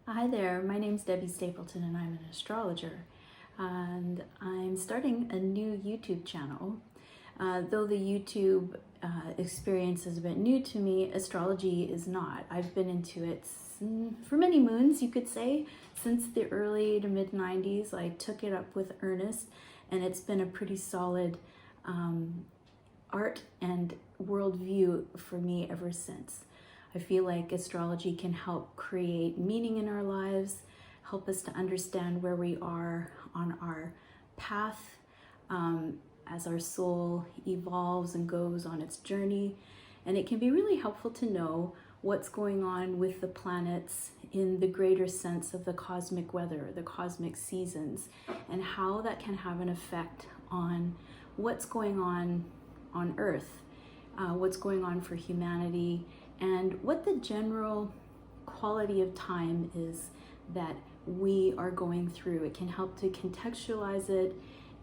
Hi there, my name's Debbie Stapleton and I'm an astrologer, and I'm starting a new YouTube channel. Though the YouTube experience is a bit new to me, astrology is not. I've been into it for many moons, you could say, since the early to mid 90s. I took it up with earnest, and it's been a pretty solid art and worldview for me ever since. I feel like astrology can help create meaning in our lives, help us to understand where we are on our path as our soul evolves and goes on its journey. And it can be really helpful to know what's going on with the planets in the greater sense of the cosmic weather, the cosmic seasons, and how that can have an effect on what's going on Earth, what's going on for humanity, and what the general quality of time is that we are going through. It can help to contextualize it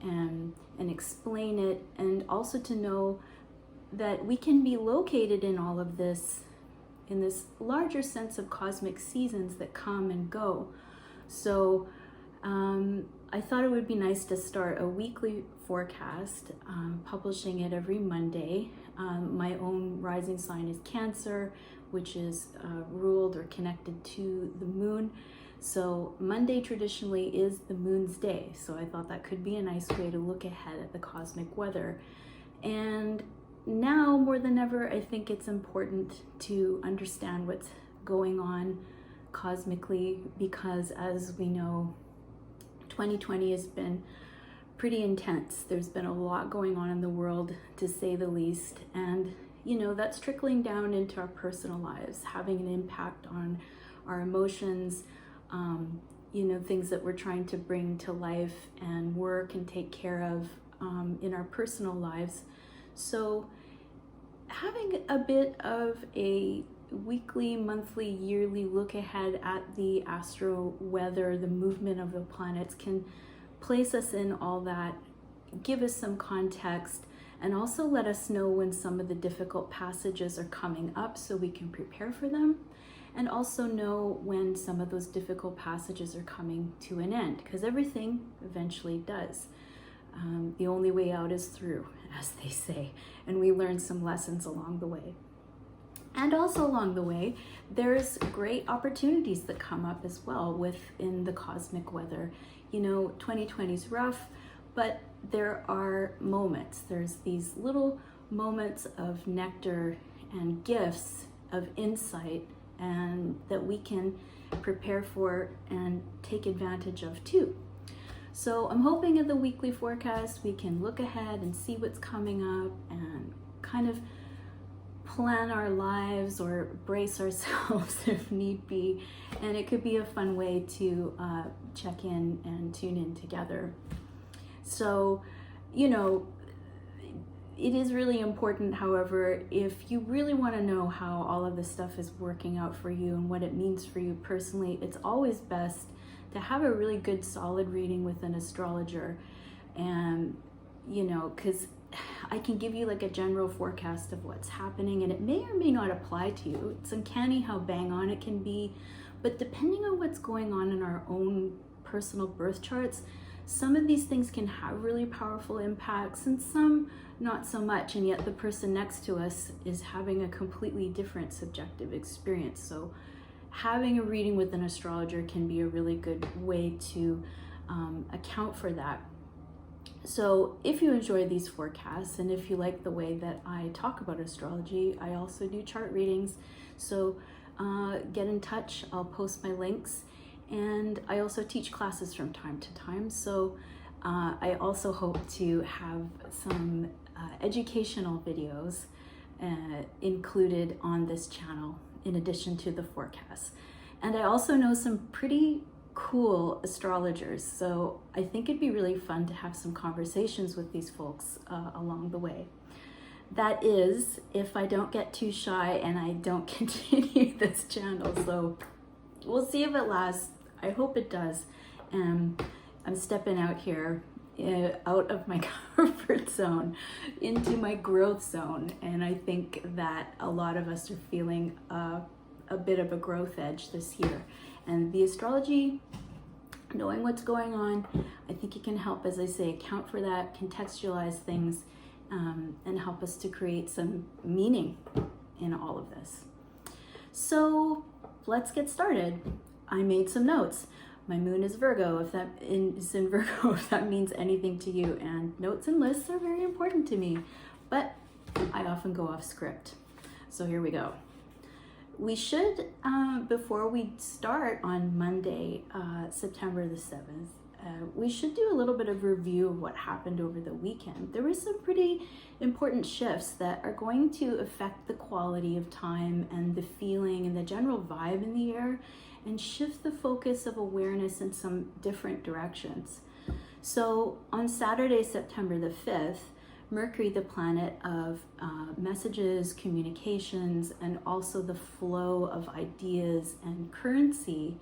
and explain it, and also to know that we can be located in all of this, in this larger sense of cosmic seasons that come and go. So I thought it would be nice to start a weekly forecast, publishing it every Monday. My own rising sign is Cancer, which is ruled or connected to the moon. So Monday traditionally is the moon's day. So I thought that could be a nice way to look ahead at the cosmic weather. And now more than ever, I think it's important to understand what's going on cosmically, because as we know, 2020 has been pretty intense. There's been a lot going on in the world, to say the least, and that's trickling down into our personal lives, having an impact on our emotions, things that we're trying to bring to life and work and take care of in our personal lives. So having a bit of a weekly, monthly, yearly look ahead at the astro weather, the movement of the planets, can place us in all that, give us some context, and also let us know when some of the difficult passages are coming up so we can prepare for them, and also know when some of those difficult passages are coming to an end, because everything eventually does. The only way out is through, as they say, and we learn some lessons along the way. And also along the way, there's great opportunities that come up as well within the cosmic weather. 2020 is rough, but there are moments. There's these little moments of nectar and gifts of insight, and that we can prepare for and take advantage of too. So I'm hoping in the weekly forecast we can look ahead and see what's coming up and kind of plan our lives or brace ourselves if need be. And it could be a fun way to check in and tune in together. So, it is really important, however, if you really want to know how all of this stuff is working out for you and what it means for you personally, it's always best to have a really good solid reading with an astrologer. And because I can give you like a general forecast of what's happening, and it may or may not apply to you. It's uncanny how bang on it can be, but depending on what's going on in our own personal birth charts, some of these things can have really powerful impacts and some not so much, and yet the person next to us is having a completely different subjective experience. So having a reading with an astrologer can be a really good way to account for that. So if you enjoy these forecasts, and if you like the way that I talk about astrology, I also do chart readings. So get in touch, I'll post my links. And I also teach classes from time to time. So I also hope to have some educational videos included on this channel in addition to the forecasts. And I also know some pretty cool astrologers, so I think it'd be really fun to have some conversations with these folks along the way. That is, if I don't get too shy and I don't continue this channel. So we'll see if it lasts. I hope it does. I'm stepping out here, out of my comfort zone into my growth zone, and I think that a lot of us are feeling a bit of a growth edge this year. And the astrology, knowing what's going on, I think it can help, as I say, account for that, contextualize things, and help us to create some meaning in all of this. So let's get started. I made some notes. My moon is Virgo, if that is in Virgo, if that means anything to you. And notes and lists are very important to me, but I often go off script. So here we go. We should, before we start on Monday, September the 7th, we should do a little bit of review of what happened over the weekend. There were some pretty important shifts that are going to affect the quality of time and the feeling and the general vibe in the air, and shift the focus of awareness in some different directions. So on Saturday, September the 5th, Mercury, the planet of messages, communications, and also the flow of ideas and currency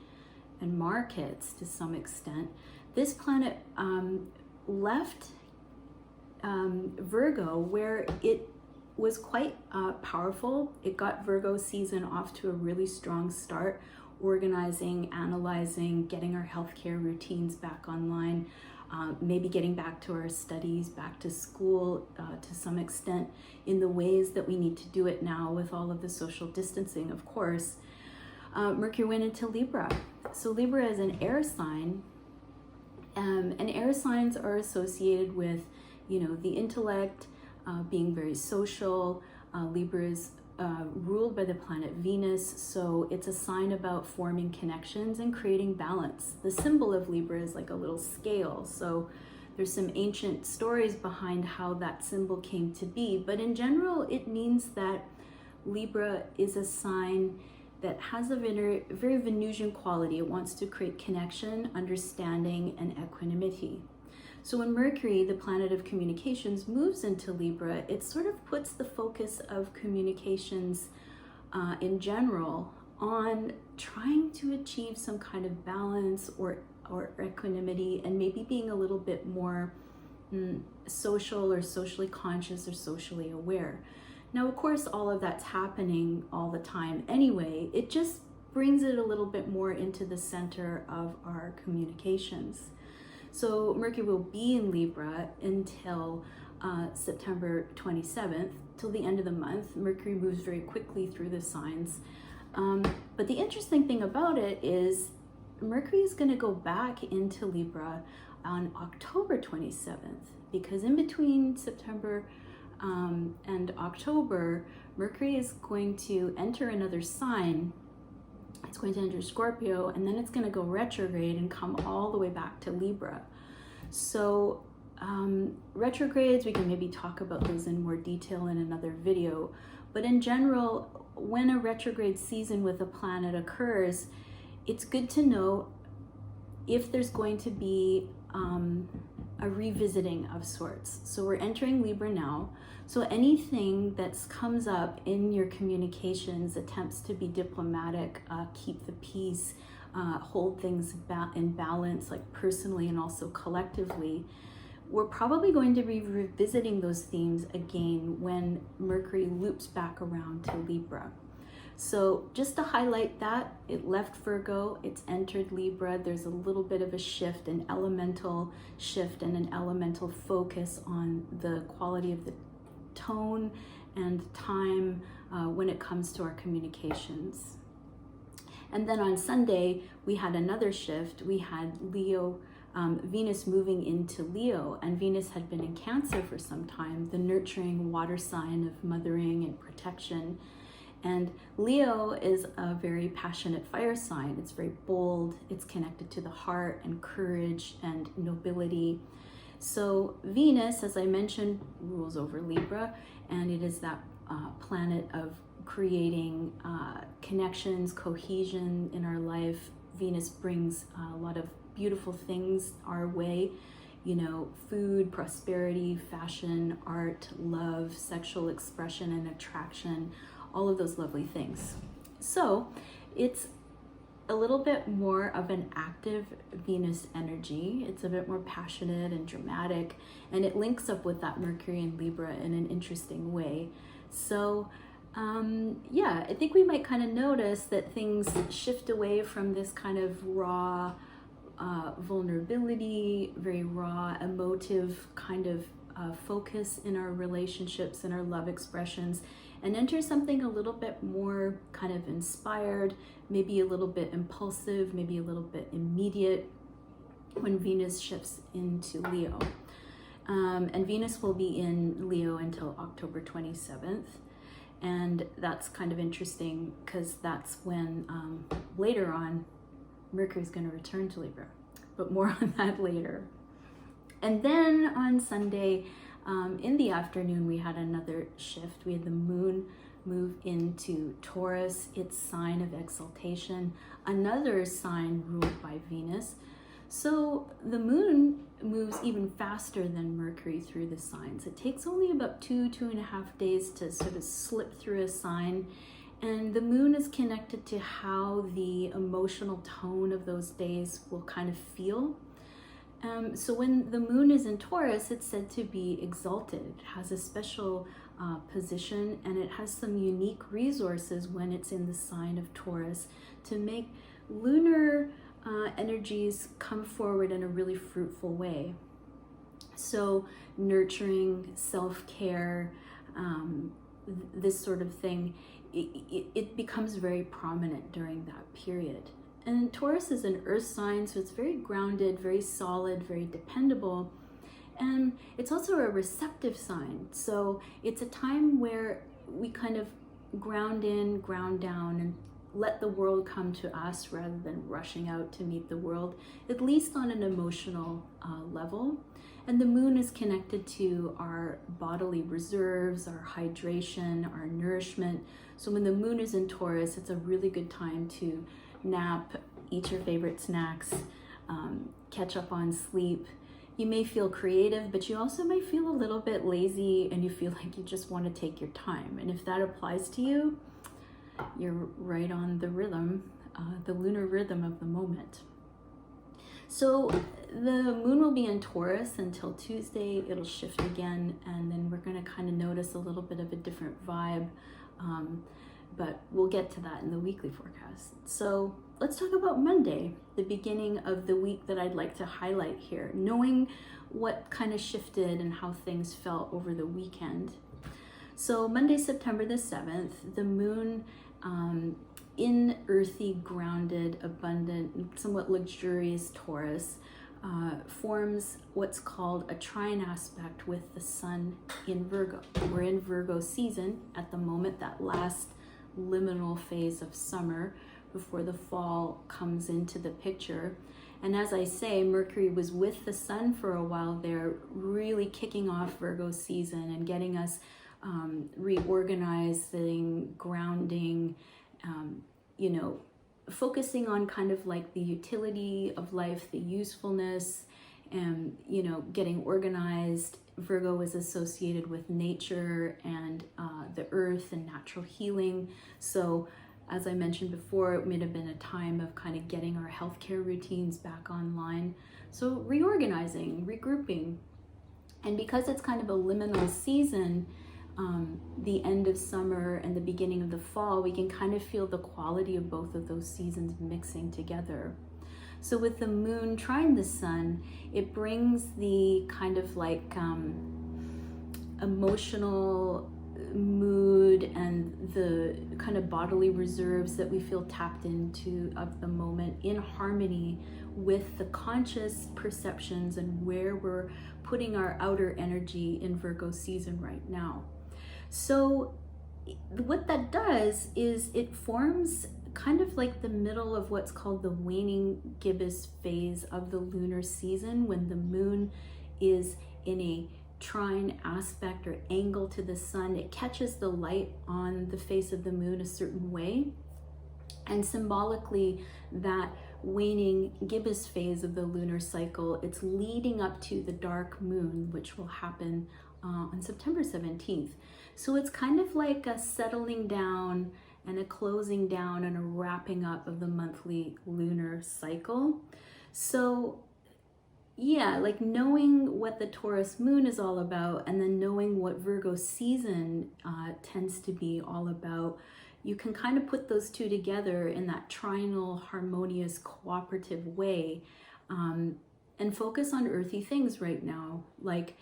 and markets to some extent, this planet left Virgo, where it was quite powerful. It got Virgo season off to a really strong start, organizing, analyzing, getting our healthcare routines back online, maybe getting back to our studies, back to school to some extent in the ways that we need to do it now with all of the social distancing, of course. Mercury went into Libra. So Libra is an air sign, and air signs are associated with, the intellect, being very social. Libra is ruled by the planet Venus, so it's a sign about forming connections and creating balance. The symbol of Libra is like a little scale, so there's some ancient stories behind how that symbol came to be, but in general it means that Libra is a sign that has a very Venusian quality. It wants to create connection, understanding, and equanimity. So when Mercury, the planet of communications, moves into Libra, it sort of puts the focus of communications in general on trying to achieve some kind of balance or equanimity, and maybe being a little bit more social or socially conscious or socially aware. Now, of course, all of that's happening all the time anyway. It just brings it a little bit more into the center of our communications. So Mercury will be in Libra until September 27th, till the end of the month. Mercury moves very quickly through the signs. But the interesting thing about it is Mercury is going to go back into Libra on October 27th, because in between September and October, Mercury is going to enter another sign. It's going to enter Scorpio, and then it's going to go retrograde and come all the way back to Libra. So retrogrades, we can maybe talk about those in more detail in another video. But in general, when a retrograde season with a planet occurs, it's good to know if there's going to be a revisiting of sorts. So we're entering Libra now. So anything that comes up in your communications, attempts to be diplomatic, keep the peace, hold things in balance, like personally and also collectively, we're probably going to be revisiting those themes again when Mercury loops back around to Libra. So just to highlight that, it left Virgo, it's entered Libra. There's a little bit of a shift, an elemental shift and an elemental focus on the quality of the tone and time when it comes to our communications. And then on Sunday, we had another shift. We had Leo, Venus moving into Leo, and Venus had been in Cancer for some time, the nurturing water sign of mothering and protection. And Leo is a very passionate fire sign. It's very bold. It's connected to the heart and courage and nobility. So Venus, as I mentioned, rules over Libra, and it is that planet of creating connections, cohesion in our life. Venus brings a lot of beautiful things our way, food, prosperity, fashion, art, love, sexual expression and attraction, all of those lovely things. So it's a little bit more of an active Venus energy. It's a bit more passionate and dramatic, and it links up with that Mercury in Libra in an interesting way. So yeah, I think we might kind of notice that things shift away from this kind of raw vulnerability, very raw emotive kind of focus in our relationships and our love expressions, and enter something a little bit more kind of inspired, maybe a little bit impulsive, maybe a little bit immediate when Venus shifts into Leo. And Venus will be in Leo until October 27th. And that's kind of interesting because that's when later on Mercury is going to return to Libra, but more on that later. And then on Sunday in the afternoon, we had another shift. We had the moon move into Taurus, its sign of exaltation, another sign ruled by Venus. So the moon moves even faster than Mercury through the signs. It takes only about 2.5 days to sort of slip through a sign. And the moon is connected to how the emotional tone of those days will kind of feel. So when the moon is in Taurus, it's said to be exalted. It has a special position, and it has some unique resources when it's in the sign of Taurus to make lunar energies come forward in a really fruitful way. So nurturing, self-care, this sort of thing, it becomes very prominent during that period. And Taurus is an earth sign, so it's very grounded, very solid, very dependable. And it's also a receptive sign. So it's a time where we kind of ground in, ground down, and let the world come to us rather than rushing out to meet the world, at least on an emotional level. And the moon is connected to our bodily reserves, our hydration, our nourishment. So when the moon is in Taurus, it's a really good time to nap, eat your favorite snacks, catch up on sleep. You may feel creative, but you also may feel a little bit lazy, and you feel like you just want to take your time. And if that applies to you, you're right on the rhythm, the lunar rhythm of the moment. So the moon will be in Taurus until Tuesday. It'll shift again, and then we're going to kind of notice a little bit of a different vibe, but we'll get to that in the weekly forecast. So let's talk about Monday, the beginning of the week that I'd like to highlight here, knowing what kind of shifted and how things felt over the weekend. So Monday, September the 7th, the moon in earthy, grounded, abundant, somewhat luxurious Taurus forms what's called a trine aspect with the sun in Virgo. We're in Virgo season at the moment, that last liminal phase of summer before the fall comes into the picture. And as I say, Mercury was with the sun for a while there, really kicking off Virgo season and getting us reorganizing, grounding, focusing on kind of like the utility of life, the usefulness, and, getting organized. Virgo is associated with nature and the earth and natural healing. So as I mentioned before, it may have been a time of kind of getting our healthcare routines back online. So reorganizing, regrouping. And because it's kind of a liminal season, the end of summer and the beginning of the fall, we can kind of feel the quality of both of those seasons mixing together. So with the moon trine the sun, it brings the kind of like emotional mood and the kind of bodily reserves that we feel tapped into of the moment in harmony with the conscious perceptions and where we're putting our outer energy in Virgo season right now. So what that does is it forms kind of like the middle of what's called the waning gibbous phase of the lunar season, when the moon is in a trine aspect or angle to the sun. It catches the light on the face of the moon a certain way, and symbolically that waning gibbous phase of the lunar cycle, it's leading up to the dark moon, which will happen on September 17th. So it's kind of like a settling down and a closing down and a wrapping up of the monthly lunar cycle. So yeah, like knowing what the Taurus moon is all about, and then knowing what Virgo season tends to be all about, you can kind of put those two together in that trinal, harmonious, cooperative way, and focus on earthy things right now, like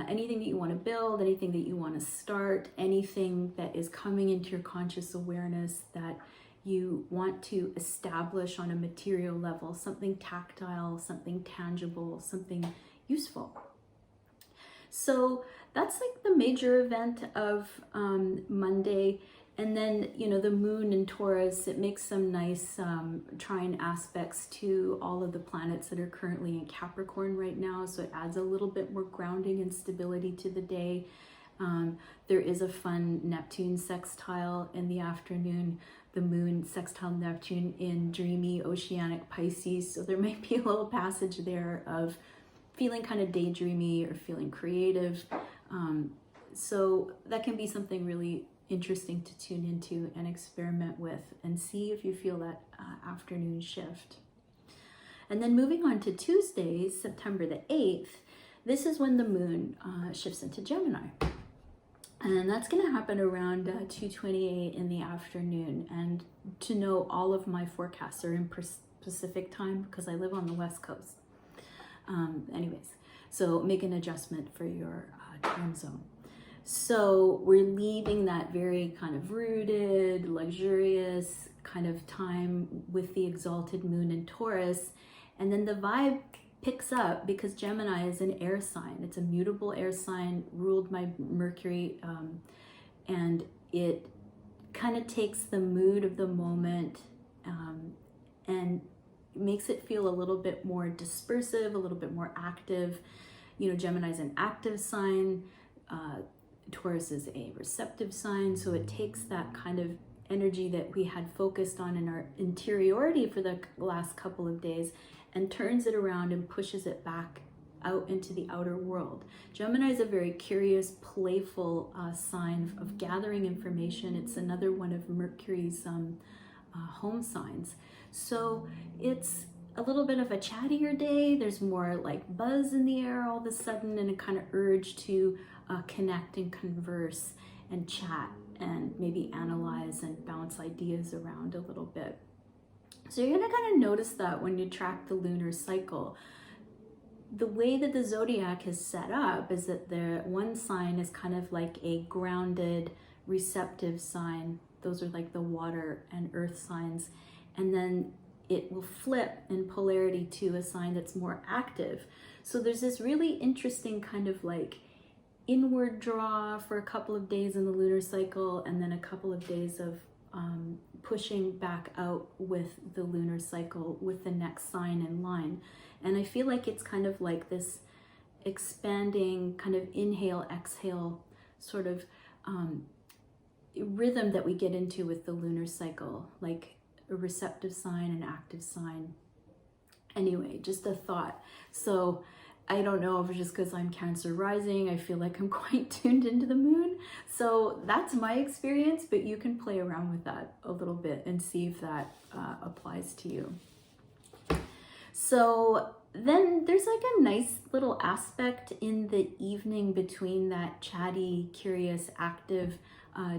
anything that you want to build, anything that you want to start, anything that is coming into your conscious awareness that you want to establish on a material level, something tactile, something tangible, something useful. So that's like the major event of Monday. And then, you know, the moon in Taurus, it makes some nice trine aspects to all of the planets that are currently in Capricorn right now. So it adds a little bit more grounding and stability to the day. There is a fun Neptune sextile in the afternoon, the moon sextile Neptune in dreamy oceanic Pisces. So there might be a little passage there of feeling kind of daydreamy or feeling creative. So that can be something really interesting to tune into and experiment with and see if you feel that afternoon shift. And then moving on to Tuesday, September the 8th, this is when the moon shifts into Gemini. And that's going to happen around 2:28 in the afternoon. And to know, all of my forecasts are in Pacific time because I live on the West Coast. Anyways, so make an adjustment for your time zone. So we're leaving that very kind of rooted, luxurious kind of time with the exalted moon in Taurus. And then the vibe picks up because Gemini is an air sign. It's a mutable air sign ruled by Mercury. And it kind of takes the mood of the moment and makes it feel a little bit more dispersive, a little bit more active. You know, Gemini is an active sign. Taurus is a receptive sign, so it takes that kind of energy that we had focused on in our interiority for the last couple of days and turns it around and pushes it back out into the outer world. Gemini is a very curious, playful sign of gathering information. It's another one of Mercury's home signs. So it's a little bit of a chattier day. There's more like buzz in the air all of a sudden, and a kind of urge to connect and converse and chat and maybe analyze and bounce ideas around a little bit. So you're gonna kind of notice that when you track the lunar cycle. The way that the zodiac is set up is that the one sign is kind of like a grounded, receptive sign. Those are like the water and earth signs. And then it will flip in polarity to a sign that's more active. So there's this really interesting kind of like inward draw for a couple of days in the lunar cycle, and then a couple of days of pushing back out with the lunar cycle with the next sign in line. And I feel like it's kind of like this expanding kind of inhale, exhale sort of rhythm that we get into with the lunar cycle, like a receptive sign, an active sign. Anyway, just a thought. So I don't know if it's just because I'm Cancer rising, I feel like I'm quite tuned into the moon. So that's my experience, but you can play around with that a little bit and see if that applies to you. So then there's like a nice little aspect in the evening between that chatty, curious, active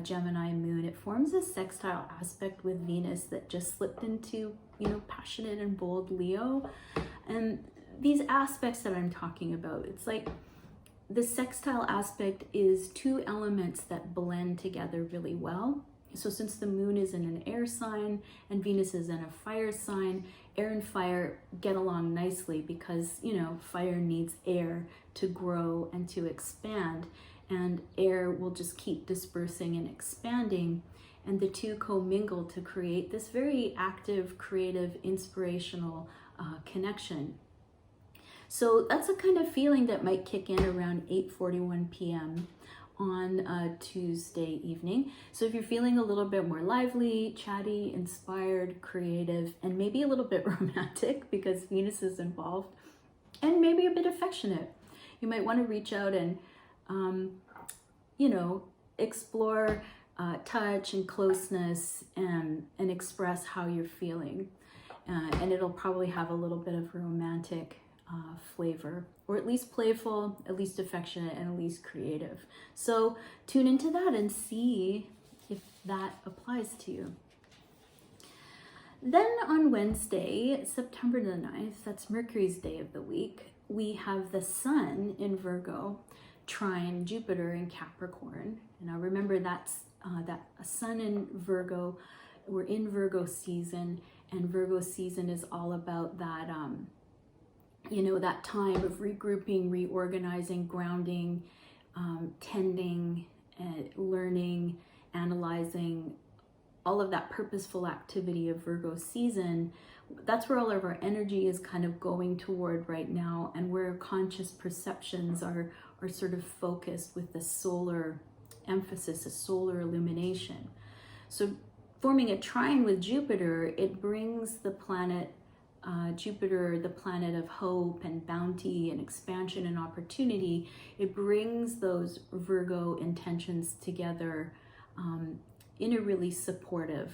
Gemini moon. It forms a sextile aspect with Venus that just slipped into, you know, passionate and bold Leo. And these aspects that I'm talking about, it's like the sextile aspect is two elements that blend together really well. So since the moon is in an air sign and Venus is in a fire sign, air and fire get along nicely because, you know, fire needs air to grow and to expand, and air will just keep dispersing and expanding, and the two commingle to create this very active, creative, inspirational connection. So that's a kind of feeling that might kick in around 8:41 p.m. on Tuesday evening. So if you're feeling a little bit more lively, chatty, inspired, creative, and maybe a little bit romantic because Venus is involved, and maybe a bit affectionate, you might want to reach out and, you know, explore touch and closeness and express how you're feeling. And it'll probably have a little bit of romantic flavor, or at least playful, at least affectionate, and at least creative. So tune into that and see if that applies to you. Then on Wednesday, September the 9th, that's Mercury's day of the week, we have the Sun in Virgo trine Jupiter in Capricorn. And now remember, that's that Sun in Virgo, we're in Virgo season, and Virgo season is all about that, that time of regrouping, reorganizing, grounding, tending, learning, analyzing, all of that purposeful activity of Virgo season. That's where all of our energy is kind of going toward right now, and where conscious perceptions are sort of focused with the solar emphasis, a solar illumination. So forming a trine with Jupiter, it brings the planet Jupiter, the planet of hope and bounty and expansion and opportunity. It brings those Virgo intentions together in a really supportive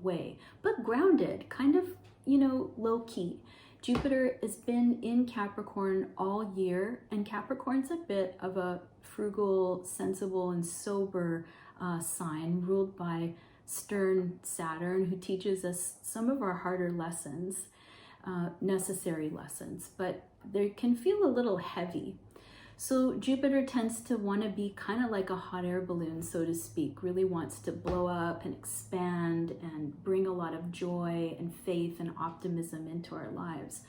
way, but grounded, kind of, low key. Jupiter has been in Capricorn all year, and Capricorn's a bit of a frugal, sensible, and sober sign ruled by stern Saturn, who teaches us some of our harder lessons, necessary lessons, but they can feel a little heavy. So Jupiter tends to want to be kind of like a hot air balloon, so to speak, really wants to blow up and expand and bring a lot of joy and faith and optimism into our lives.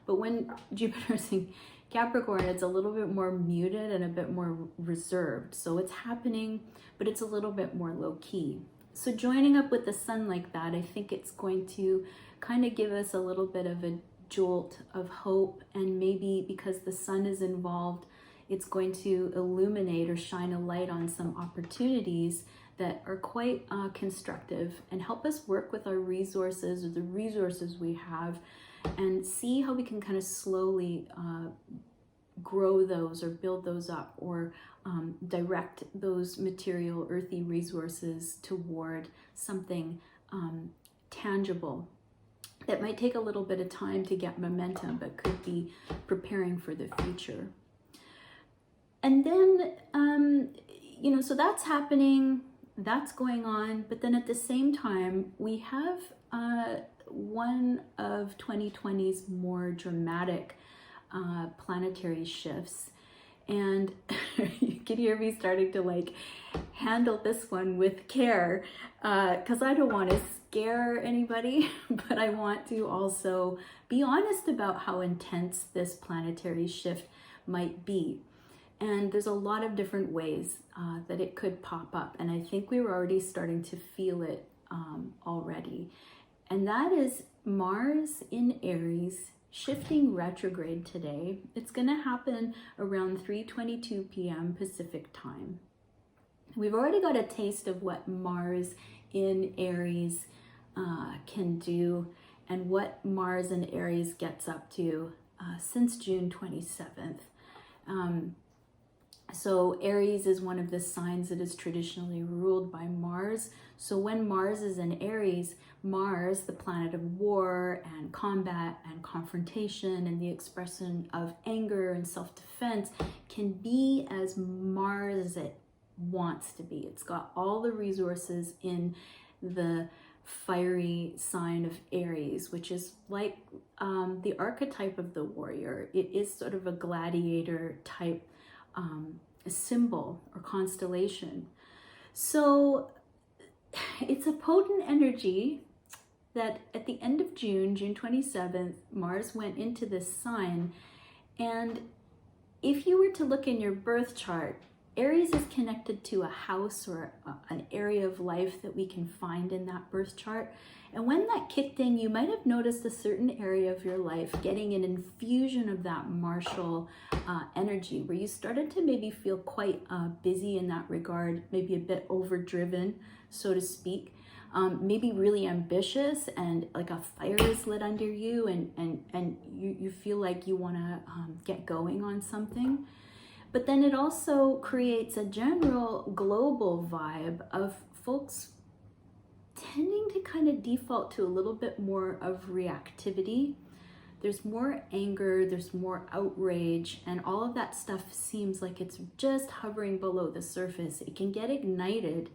But when Jupiter's in Capricorn, it's a little bit more muted and a bit more reserved. So it's happening, but it's a little bit more low key. So joining up with the Sun like that, I think it's going to kind of give us a little bit of a jolt of hope, and maybe because the Sun is involved, it's going to illuminate or shine a light on some opportunities that are quite constructive and help us work with our resources, or the resources we have, and see how we can kind of slowly grow those or build those up, or direct those material, earthy resources toward something tangible that might take a little bit of time to get momentum, but could be preparing for the future. And then, so that's happening, that's going on. But then at the same time, we have one of 2020's more dramatic planetary shifts. And you can hear me starting to handle this one with care, because I don't want to scare anybody, but I want to also be honest about how intense this planetary shift might be. And there's a lot of different ways that it could pop up. And I think we were already starting to feel it already. And that is Mars in Aries shifting retrograde today. It's going to happen around 3:22 p.m. Pacific time. We've already got a taste of what Mars in Aries can do, and what Mars in Aries gets up to since June 27th. So Aries is one of the signs that is traditionally ruled by Mars. So when Mars is in Aries, Mars, the planet of war and combat and confrontation and the expression of anger and self-defense, can be as Mars as it wants to be. It's got all the resources in the fiery sign of Aries, which is like the archetype of the warrior. It is sort of a gladiator type symbol or constellation. So it's a potent energy that at the end of June 27th, Mars went into this sign. And if you were to look in your birth chart, Aries is connected to a house or an area of life that we can find in that birth chart. And when that kicked in, you might have noticed a certain area of your life getting an infusion of that martial energy, where you started to maybe feel quite busy in that regard, maybe a bit overdriven, so to speak, maybe really ambitious, and like a fire is lit under you, and you feel like you want to get going on something. But then it also creates a general global vibe of folks tending to kind of default to a little bit more of reactivity, there's more anger, there's more outrage, and all of that stuff seems like it's just hovering below the surface. It can get ignited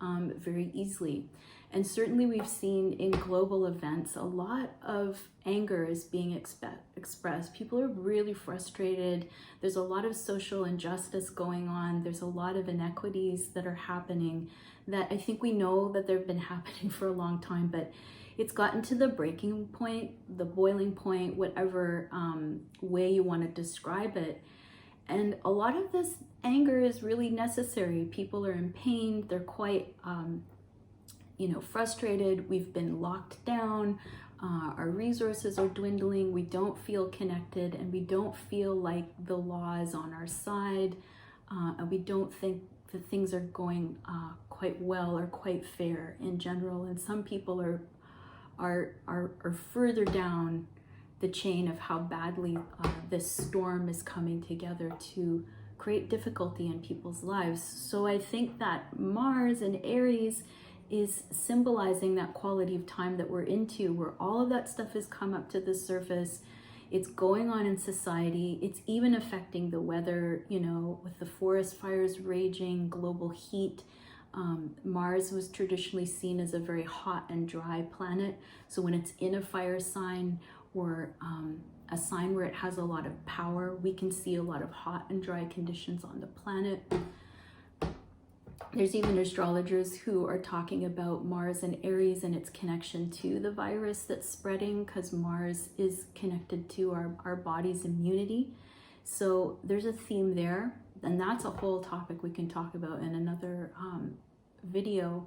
very easily. And certainly we've seen in global events, a lot of anger is being expressed. People are really frustrated. There's a lot of social injustice going on. There's a lot of inequities that are happening that I think we know that they've been happening for a long time, but it's gotten to the breaking point, the boiling point, whatever way you want to describe it. And a lot of this anger is really necessary. People are in pain. They're quite frustrated. We've been locked down. Our resources are dwindling. We don't feel connected, and we don't feel like the law is on our side. And we don't think that things are going quite well or quite fair in general. And some people are further down the chain of how badly this storm is coming together to create difficulty in people's lives. So I think that Mars in Aries is symbolizing that quality of time that we're into, where all of that stuff has come up to the surface. It's going on in society. It's even affecting the weather, with the forest fires raging, global heat. Mars was traditionally seen as a very hot and dry planet. So when it's in a fire sign or a sign where it has a lot of power, we can see a lot of hot and dry conditions on the planet. There's even astrologers who are talking about Mars and Aries and its connection to the virus that's spreading, because Mars is connected to our body's immunity. So there's a theme there, and that's a whole topic we can talk about in another video.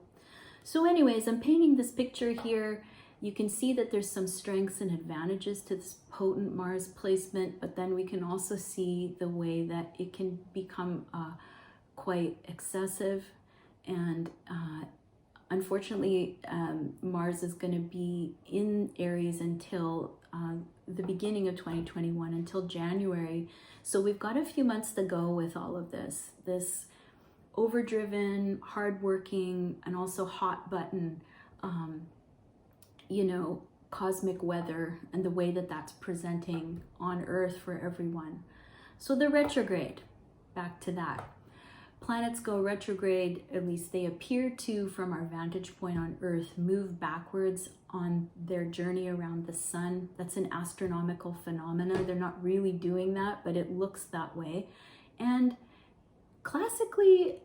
So anyways, I'm painting this picture here. You can see that there's some strengths and advantages to this potent Mars placement, but then we can also see the way that it can become quite excessive. And unfortunately, Mars is going to be in Aries until the beginning of 2021, until January. So we've got a few months to go with all of this overdriven, hardworking, and also hot button, cosmic weather, and the way that that's presenting on Earth for everyone. So the retrograde, back to that. Planets go retrograde, at least they appear to, from our vantage point on Earth, move backwards on their journey around the sun. That's an astronomical phenomena. They're not really doing that, but it looks that way. And classically,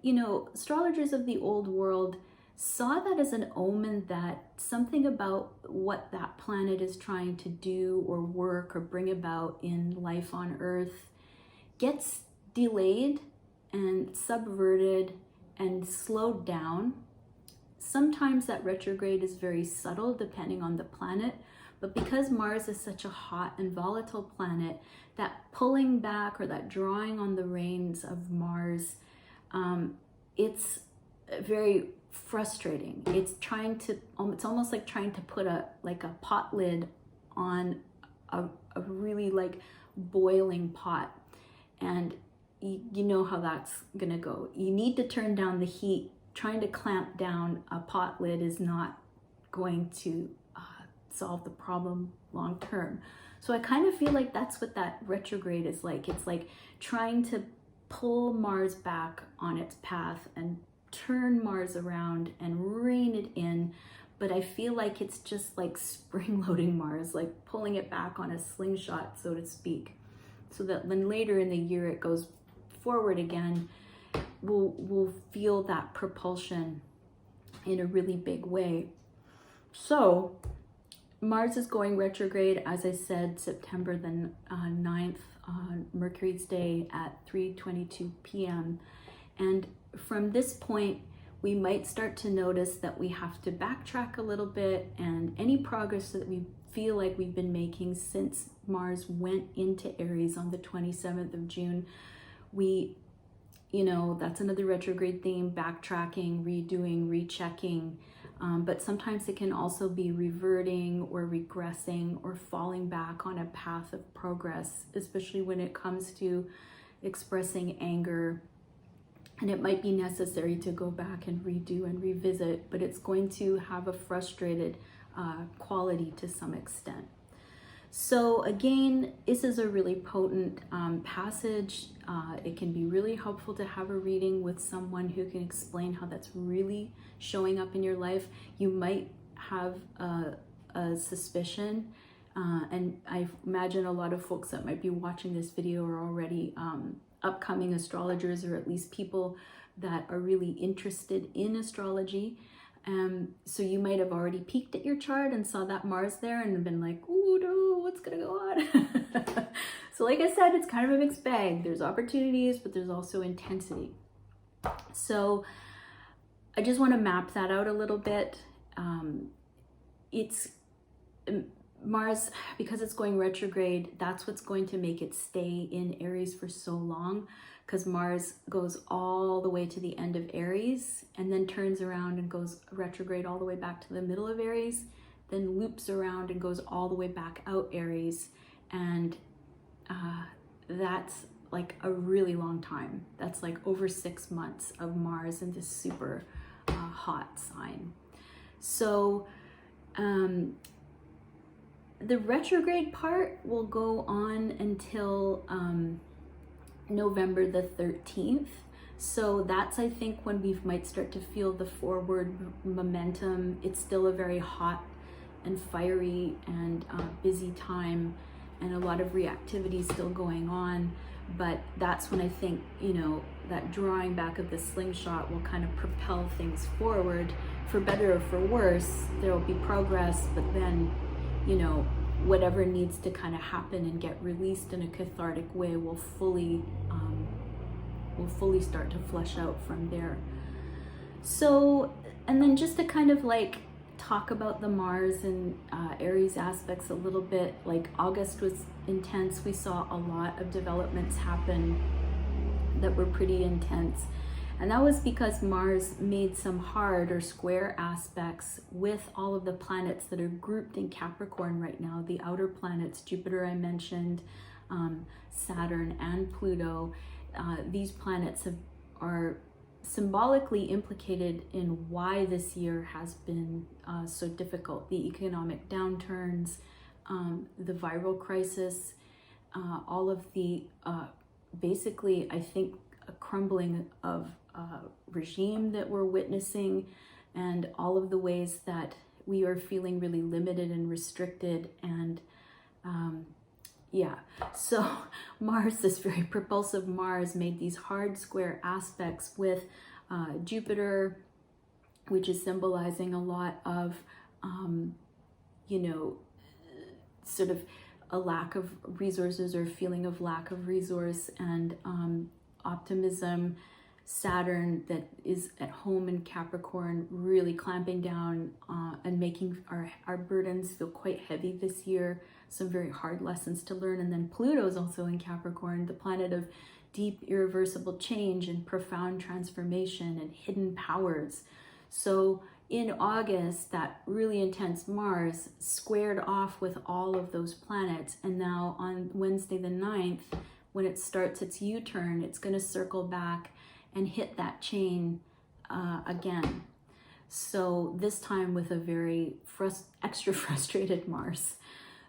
astrologers of the old world saw that as an omen that something about what that planet is trying to do or work or bring about in life on Earth gets delayed and subverted and slowed down. Sometimes that retrograde is very subtle depending on the planet, but because Mars is such a hot and volatile planet, that pulling back or that drawing on the reins of Mars, it's very frustrating. It's almost like trying to put a pot lid on a really boiling pot, and you know how that's gonna go. You need to turn down the heat. Trying to clamp down a pot lid is not going to solve the problem long term. So I kind of feel like that's what that retrograde is like. It's like trying to pull Mars back on its path and turn Mars around and rein it in. But I feel like it's just like spring loading Mars, like pulling it back on a slingshot, so to speak. So that then later in the year it goes forward again, we'll feel that propulsion in a really big way. So Mars is going retrograde, as I said, September the 9th, on Mercury's day at 3:22 p.m. And from this point, we might start to notice that we have to backtrack a little bit, and any progress that we feel like we've been making since Mars went into Aries on the 27th of June, that's another retrograde theme, backtracking, redoing, rechecking. But sometimes it can also be reverting or regressing or falling back on a path of progress, especially when it comes to expressing anger. And it might be necessary to go back and redo and revisit, but it's going to have a frustrated quality to some extent. So again, this is a really potent passage. It can be really helpful to have a reading with someone who can explain how that's really showing up in your life. You might have a suspicion, and I imagine a lot of folks that might be watching this video are already upcoming astrologers, or at least people that are really interested in astrology. So you might have already peeked at your chart and saw that Mars there and been like, oh no, what's gonna go on? So like I said, it's kind of a mixed bag. There's opportunities, but there's also intensity. So I just want to map that out a little bit. It's Mars, because it's going retrograde, that's what's going to make it stay in Aries for so long, because Mars goes all the way to the end of Aries and then turns around and goes retrograde all the way back to the middle of Aries, then loops around and goes all the way back out Aries. And that's like a really long time. That's like over 6 months of Mars in this super hot sign. So the retrograde part will go on until November the 13th. So that's, I think, when we might start to feel the forward momentum. It's still a very hot and fiery and busy time, and a lot of reactivity still going on. But that's when I think, you know, that drawing back of the slingshot will kind of propel things forward, for better or for worse. There will be progress, but then, you know, whatever needs to kind of happen and get released in a cathartic way will fully start to flesh out from there. So, and then just to kind of like talk about the Mars and Aries aspects a little bit, like August was intense. We saw a lot of developments happen that were pretty intense. And that was because Mars made some hard or square aspects with all of the planets that are grouped in Capricorn right now. The outer planets, Jupiter I mentioned, Saturn and Pluto. These planets are symbolically implicated in why this year has been so difficult. The economic downturns, the viral crisis, all of the, basically, I think, a crumbling of regime that we're witnessing, and all of the ways that we are feeling really limited and restricted. And yeah, so Mars, this very propulsive Mars, made these hard square aspects with Jupiter, which is symbolizing a lot of, you know, sort of a lack of resources or feeling of lack of resource and optimism. Saturn, that is at home in Capricorn, really clamping down and making our burdens feel quite heavy this year. Some very hard lessons to learn. And then Pluto is also in Capricorn, the planet of deep, irreversible change and profound transformation and hidden powers. So in August, that really intense Mars squared off with all of those planets. And now on Wednesday the 9th, when it starts its U-turn, it's going to circle back and hit that chain again. So this time with a very extra frustrated Mars.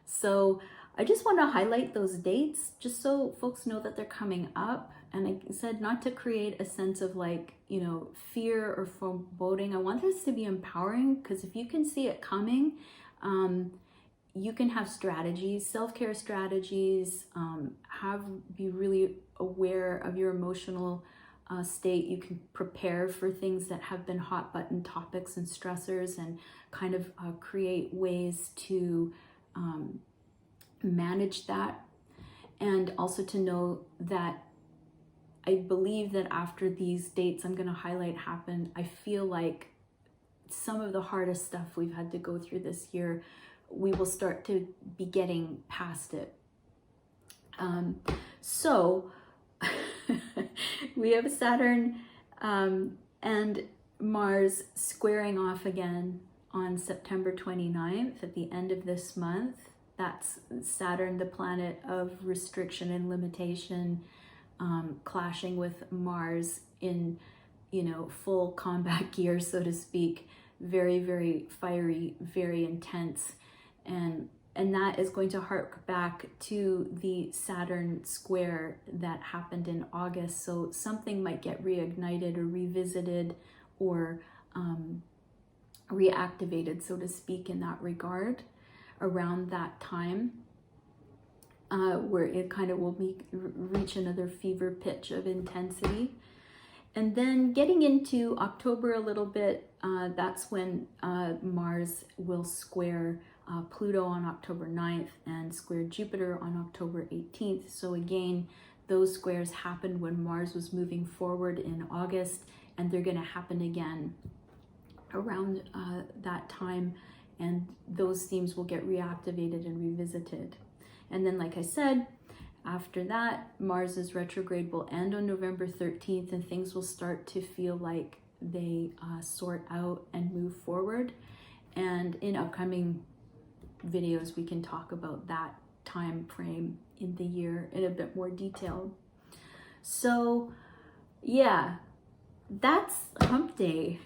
So I just want to highlight those dates just so folks know that they're coming up. And I said not to create a sense of like, you know, fear or foreboding. I want this to be empowering, because if you can see it coming, you can have strategies, self-care strategies, be really aware of your emotional state. You can prepare for things that have been hot button topics and stressors, and kind of create ways to manage that. And also to know that I believe that after these dates I'm going to highlight happen, I feel like some of the hardest stuff we've had to go through this year, we will start to be getting past it. So we have Saturn and Mars squaring off again on September 29th at the end of this month. That's Saturn, the planet of restriction and limitation, clashing with Mars in, you know, full combat gear, so to speak. Very, very fiery, very intense. And and that is going to hark back to the Saturn square that happened in August. So something might get reignited or revisited or reactivated, so to speak, in that regard around that time, where it kind of will reach another fever pitch of intensity. And then getting into October a little bit, that's when Mars will square Pluto on October 9th and square Jupiter on October 18th. So again, those squares happened when Mars was moving forward in August, and they're going to happen again around that time, and those themes will get reactivated and revisited. And then, like I said, after that, Mars's retrograde will end on November 13th, and things will start to feel like they sort out and move forward. And in upcoming videos, we can talk about that time frame in the year in a bit more detail. So yeah, that's Hump Day.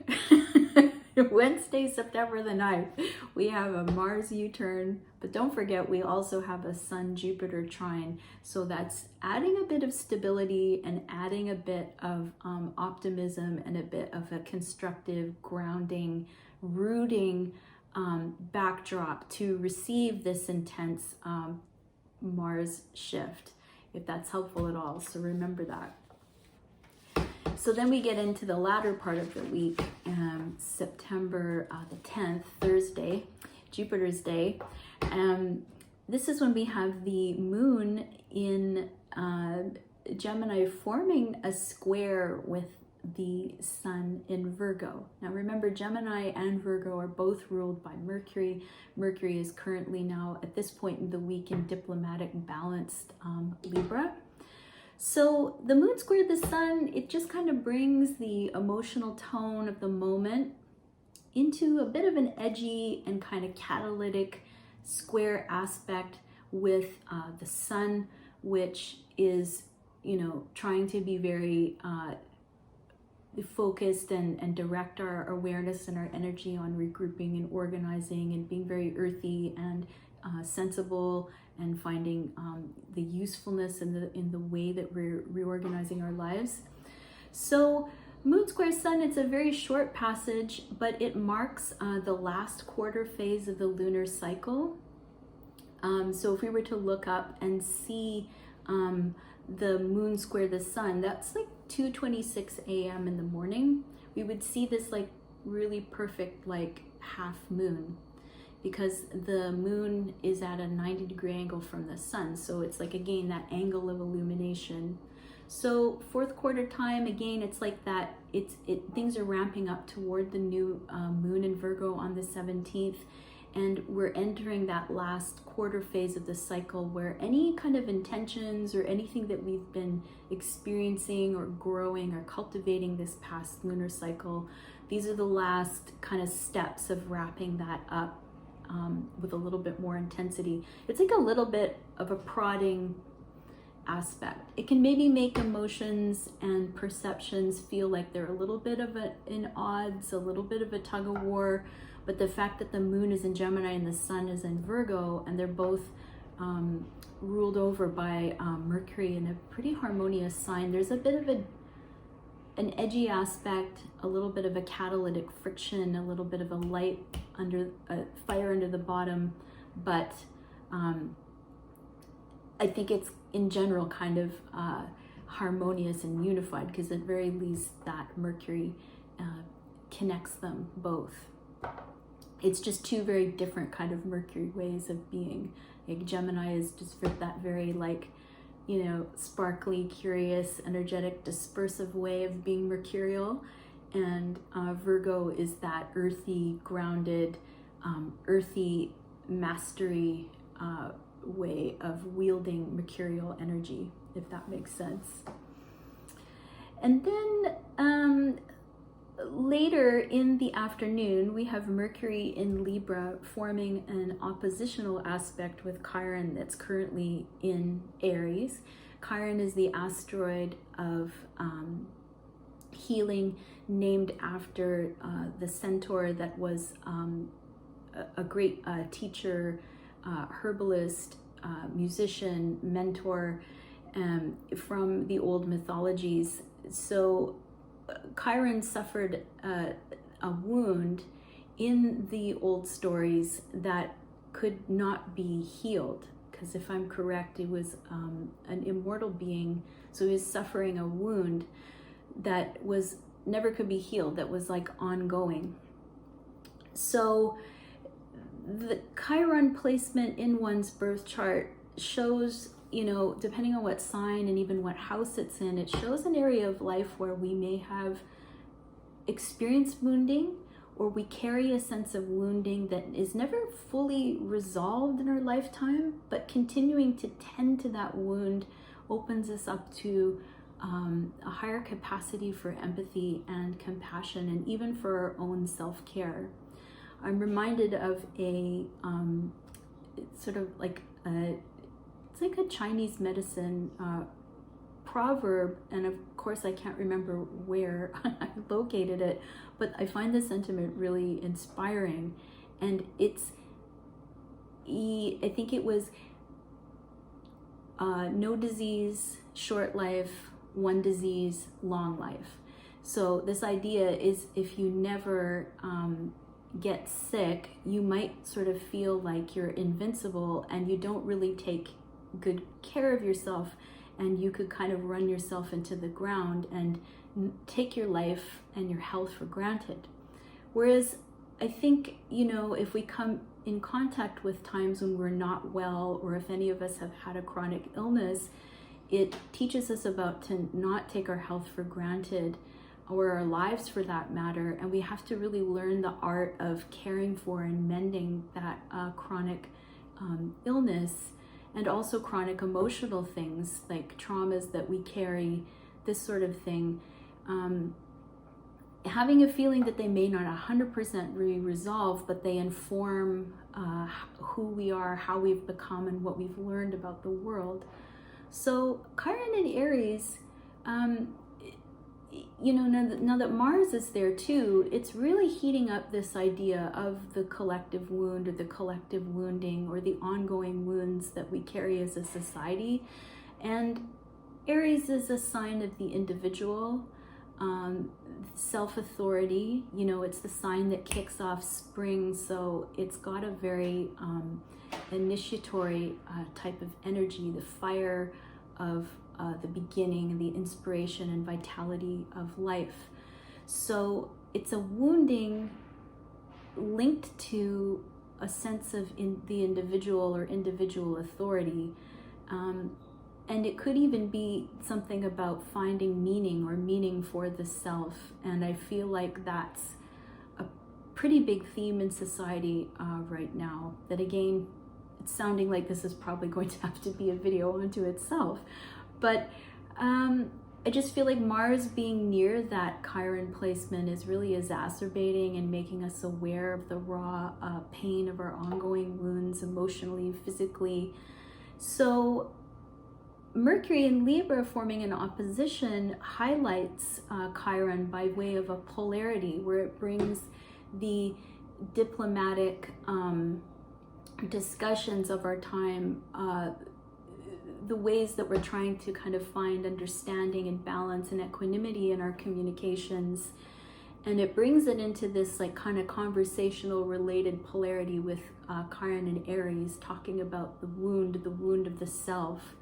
Wednesday, September the 9th, we have a Mars U-turn, but don't forget we also have a Sun-Jupiter trine. So that's adding a bit of stability and adding a bit of optimism and a bit of a constructive, grounding, rooting backdrop to receive this intense Mars shift, if that's helpful at all. So remember that. So then we get into the latter part of the week, September the 10th, Thursday, Jupiter's day. This is when we have the moon in Gemini forming a square with the sun in Virgo. Now remember, Gemini and Virgo are both ruled by Mercury. Mercury is currently now, at this point in the week, in diplomatic balanced Libra. So the moon squared the sun, it just kind of brings the emotional tone of the moment into a bit of an edgy and kind of catalytic square aspect with the sun, which is, trying to be very focused and direct our awareness and our energy on regrouping and organizing and being very earthy and sensible, and finding the usefulness in the way that we're reorganizing our lives. So moon square sun, it's a very short passage, but it marks the last quarter phase of the lunar cycle. So if we were to look up and see the moon square the sun, that's like 2:26 a.m. in the morning. We would see this like really perfect like half moon, because the moon is at a 90-degree angle from the sun. So it's like, again, that angle of illumination. So fourth quarter time, again, it's like that, things are ramping up toward the new moon in Virgo on the 17th. And we're entering that last quarter phase of the cycle where any kind of intentions or anything that we've been experiencing or growing or cultivating this past lunar cycle, these are the last kind of steps of wrapping that up with a little bit more intensity. It's like a little bit of a prodding aspect. It can maybe make emotions and perceptions feel like they're a little bit of in odds, a little bit of a tug of war. But the fact that the moon is in Gemini and the sun is in Virgo, and they're both ruled over by Mercury in a pretty harmonious sign, there's a bit of an edgy aspect, a little bit of a catalytic friction, a little bit of a light fire under the bottom, but I think it's in general kind of harmonious and unified, because at very least that Mercury connects them both. It's just two very different kind of Mercury ways of being. Like Gemini is just that very sparkly, curious, energetic, dispersive way of being mercurial. And Virgo is that earthy, grounded, earthy mastery way of wielding mercurial energy, if that makes sense. And then later in the afternoon, we have Mercury in Libra forming an oppositional aspect with Chiron that's currently in Aries. Chiron is the asteroid of healing, named after the centaur that was a great teacher herbalist, musician, mentor from the old mythologies. So Chiron suffered a wound in the old stories that could not be healed, because if I'm correct, it was an immortal being, so he was suffering a wound that was never could be healed, that was like ongoing. So the Chiron placement in one's birth chart shows, you know, depending on what sign and even what house it's in, it shows an area of life where we may have experienced wounding, or we carry a sense of wounding that is never fully resolved in our lifetime, but continuing to tend to that wound opens us up to a higher capacity for empathy and compassion, and even for our own self-care. I'm reminded of a sort of like it's like a Chinese medicine proverb, and of course I can't remember where I located it, but I find the sentiment really inspiring. And it's, I think it was no disease, short life; one disease, long life. So this idea is, if you never get sick, you might sort of feel like you're invincible and you don't really take good care of yourself, and you could kind of run yourself into the ground and take your life and your health for granted. Whereas I think, you know, if we come in contact with times when we're not well, or if any of us have had a chronic illness, it teaches us about to not take our health for granted, or our lives for that matter, and we have to really learn the art of caring for and mending that chronic illness, and also chronic emotional things like traumas that we carry, this sort of thing. Having a feeling that they may not 100% be resolved, but they inform who we are, how we've become, and what we've learned about the world. So Chiron in Aries, you know, now that Mars is there too, it's really heating up this idea of the collective wound, or the collective wounding, or the ongoing wounds that we carry as a society. And Aries is a sign of the individual, self-authority. You know, it's the sign that kicks off spring, so it's got a very initiatory type of energy, the fire of the beginning, and the inspiration and vitality of life. So it's a wounding linked to a sense of the individual, or individual authority. And it could even be something about finding meaning, or meaning for the self. And I feel like that's a pretty big theme in society right now. That again, it's sounding like this is probably going to have to be a video unto itself. But I just feel like Mars being near that Chiron placement is really exacerbating and making us aware of the raw pain of our ongoing wounds, emotionally, physically. So Mercury in Libra forming an opposition highlights Chiron by way of a polarity, where it brings the diplomatic discussions of our time, the ways that we're trying to kind of find understanding and balance and equanimity in our communications. And it brings it into this like kind of conversational related polarity with Chiron and Aries, talking about the wound of the self.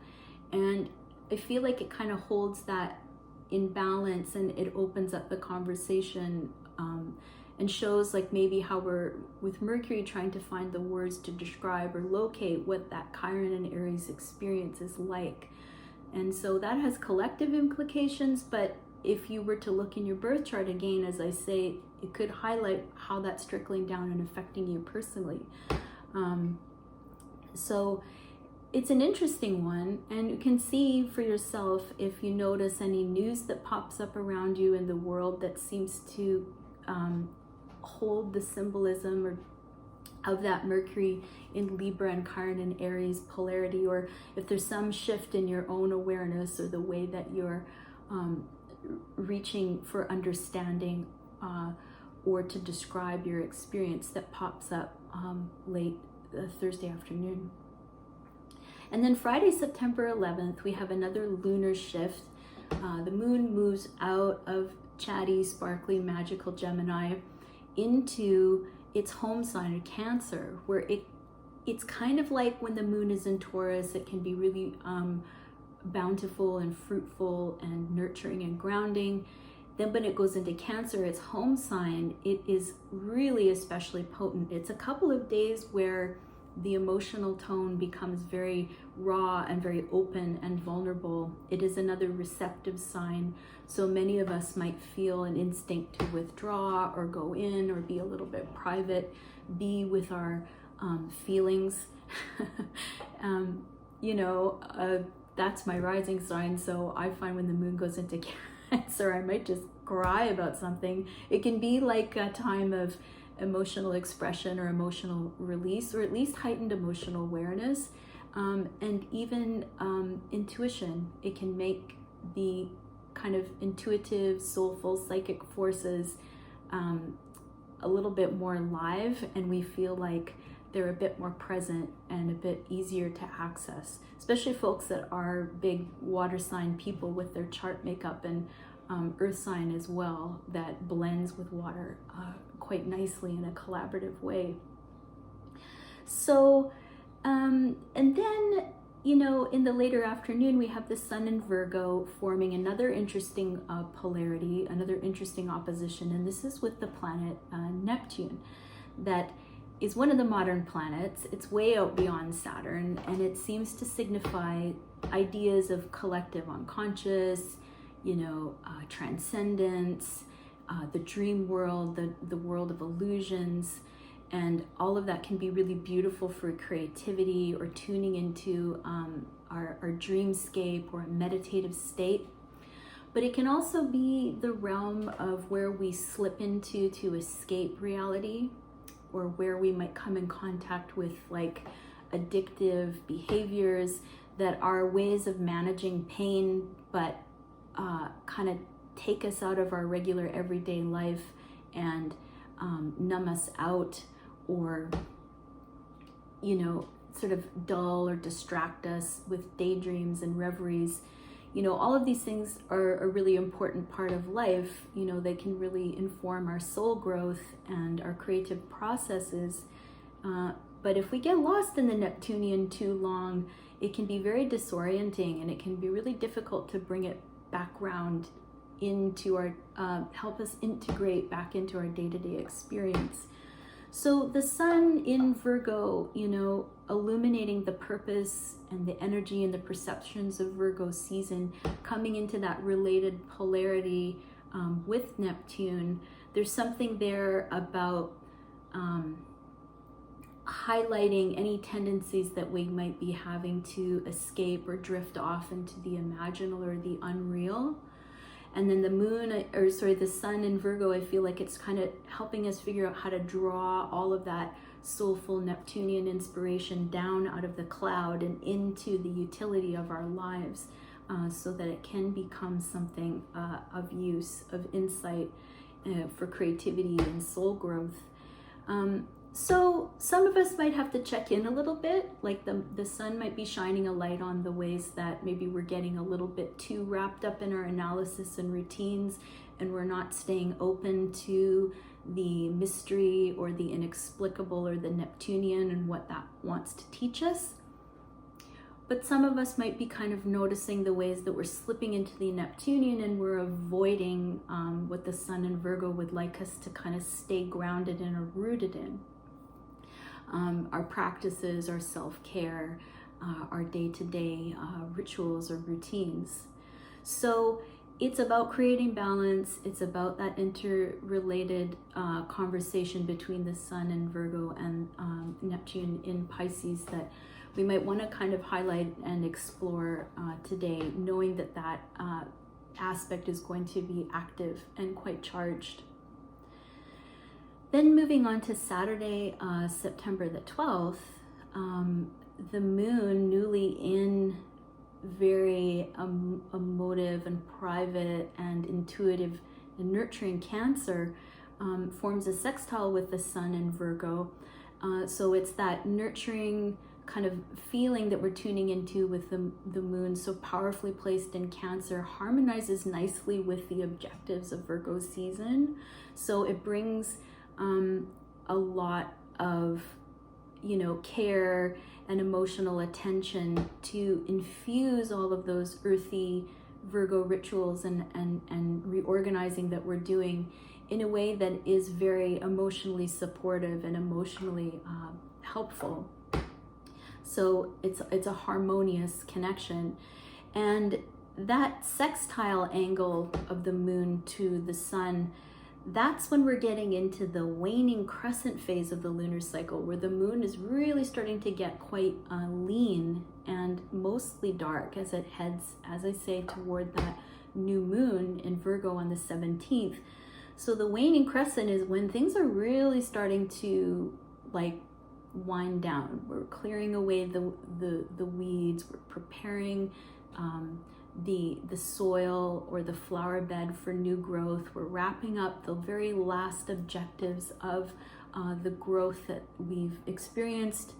And I feel like it kind of holds that in balance, and it opens up the conversation and shows like maybe how we're, with Mercury, trying to find the words to describe or locate what that Chiron and Aries experience is like. And so that has collective implications, but if you were to look in your birth chart again, as I say, it could highlight how that's trickling down and affecting you personally. So it's an interesting one, and you can see for yourself if you notice any news that pops up around you in the world that seems to hold the symbolism or of that Mercury in Libra and Chiron and Aries polarity, or if there's some shift in your own awareness or the way that you're reaching for understanding or to describe your experience that pops up Thursday afternoon. And then Friday, September 11th, we have another lunar shift. The moon moves out of chatty, sparkly, magical Gemini into its home sign of Cancer, where it's kind of like when the moon is in Taurus, it can be really bountiful and fruitful and nurturing and grounding. Then when it goes into Cancer, its home sign, it is really especially potent. It's a couple of days where the emotional tone becomes very raw and very open and vulnerable. It is another receptive sign. So many of us might feel an instinct to withdraw or go in or be a little bit private, be with our feelings. That's my rising sign. So I find when the moon goes into Cancer, I might just cry about something. It can be like a time of emotional expression or emotional release, or at least heightened emotional awareness, and even intuition. It can make the kind of intuitive, soulful, psychic forces a little bit more alive, and we feel like they're a bit more present and a bit easier to access, especially folks that are big water sign people with their chart makeup and earth sign as well, that blends with water quite nicely in a collaborative way. So, and then, in the later afternoon, we have the sun in Virgo forming another interesting polarity, another interesting opposition, and this is with the planet Neptune, that is one of the modern planets. It's way out beyond Saturn, and it seems to signify ideas of collective unconscious, transcendence, the dream world, the world of illusions, and all of that can be really beautiful for creativity or tuning into our dreamscape or a meditative state. But it can also be the realm of where we slip into to escape reality, or where we might come in contact with like addictive behaviors that are ways of managing pain, but kind of take us out of our regular everyday life and numb us out, or sort of dull or distract us with daydreams and reveries. All of these things are a really important part of life. They can really inform our soul growth and our creative processes. But if we get lost in the Neptunian too long, it can be very disorienting, and it can be really difficult to bring it back around into our, help us integrate back into our day-to-day experience. So the sun in Virgo, illuminating the purpose and the energy and the perceptions of Virgo season, coming into that related polarity with Neptune, there's something there about highlighting any tendencies that we might be having to escape or drift off into the imaginal or the unreal. And then the sun in Virgo, I feel like it's kind of helping us figure out how to draw all of that soulful Neptunian inspiration down out of the cloud and into the utility of our lives, so that it can become something of use, of insight for creativity and soul growth. So some of us might have to check in a little bit, like the sun might be shining a light on the ways that maybe we're getting a little bit too wrapped up in our analysis and routines, and we're not staying open to the mystery or the inexplicable or the Neptunian and what that wants to teach us. But some of us might be kind of noticing the ways that we're slipping into the Neptunian, and we're avoiding what the sun in Virgo would like us to kind of stay grounded in or rooted in. Our practices, our self-care, our day-to-day rituals or routines. So it's about creating balance. It's about that interrelated conversation between the sun in Virgo and Neptune in Pisces that we might want to kind of highlight and explore today, knowing that that aspect is going to be active and quite charged. Then moving on to Saturday, September the 12th, the moon, newly in very emotive and private and intuitive and nurturing Cancer, forms a sextile with the sun in Virgo. So it's that nurturing kind of feeling that we're tuning into with the moon, so powerfully placed in Cancer, harmonizes nicely with the objectives of Virgo season. So it brings a lot of, care and emotional attention to infuse all of those earthy Virgo rituals and reorganizing that we're doing in a way that is very emotionally supportive and emotionally helpful. So it's a harmonious connection. And that sextile angle of the moon to the sun, that's when we're getting into the waning crescent phase of the lunar cycle, where the moon is really starting to get quite lean and mostly dark as it heads, as I say, toward that new moon in Virgo on the 17th. So the waning crescent is when things are really starting to wind down. We're clearing away the weeds. We're preparing the soil or the flower bed for new growth. We're wrapping up the very last objectives of the growth that we've experienced